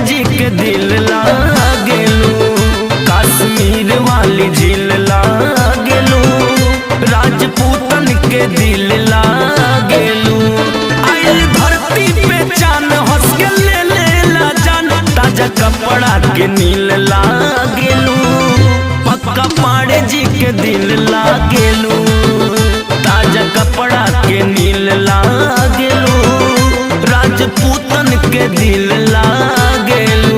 जी के दिल लागेलू, कश्मीर वाली झील लागेलू, राजपूतन के दिल लागेलू। आइल धरती पे चांद हंस के ले लेला जान, ताजा कपड़ा के नील लागेलू, पक्का पाड़े जी के दिल लागेलू, ताजा कपड़ा के नील लागेलू, राजपूतन के दिल लागेलू।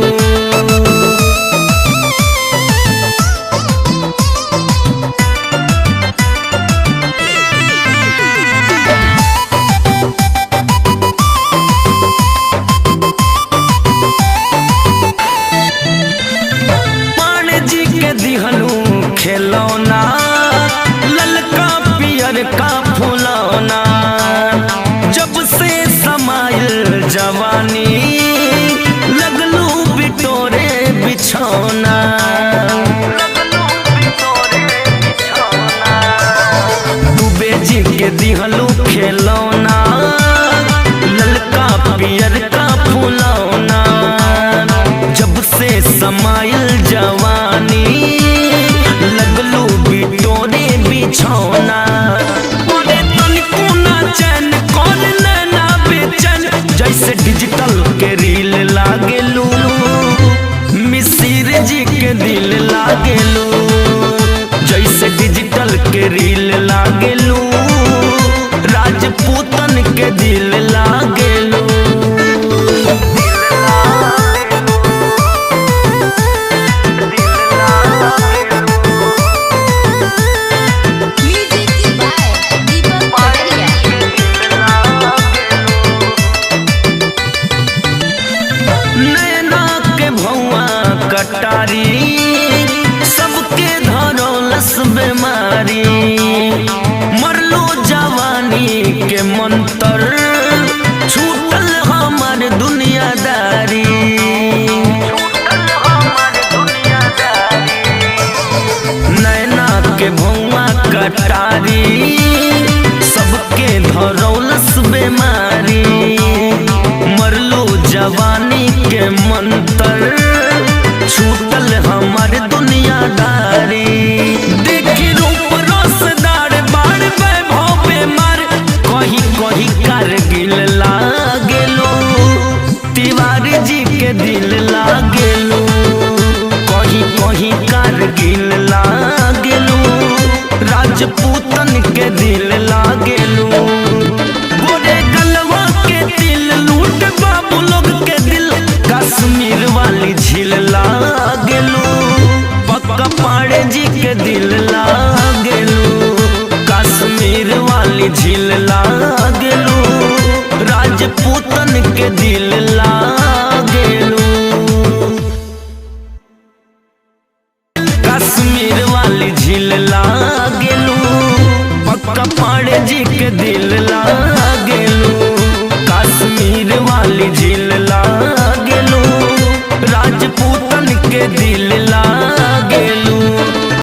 पाड़े जी के दिहलू खिलौना, ललका पियर का फुलौना, जब से समाइल जवानी लगलू बिटोरे बिछौना। डूबे जी के दिहलू खिलौना, ललका पियर का फुलौना, जब से समाइल जवानी लगलू बिटोरे बिछौना। जैसे डिजिटल के रील लागेलू, मिसिर जी के दिल लागेलू, जैसे डिजिटल के रील लागेलू, राजपूतन के दिल लागेलू। कटारी सबके धरौलस बीमारी, मरलो जवानी के मंतर, छूटल हमार दुनियादारी। नैना के भौवा कटारी सबके धरौलस बीमारी, मरलो जवानी के मंतर, छूटल हमार दुनियादारी। देखी रूप रोसदार बार वैभव बेमार, कहीं कहीं कारगिल लागेलो, तिवारी जी के दिल लागेलो, कहीं कहीं कारगिल लागेलो, राजपूतन के दिल लागेलो। गोरे गलवा के दिल लूट बाबू लोग के दिल, कश्मीर वाली झील लागेलू, पक्का पाड़े जी के दिल लागेलू, कश्मीर वाली झील लागेलू, राजपूतन के दिल लागेलू, कश्मीर वाली झील लागेलू, पक्का पाड़े जी के दिल लागेलू, कश्मीर वाली झील लागेलू, राजपूतन के दिल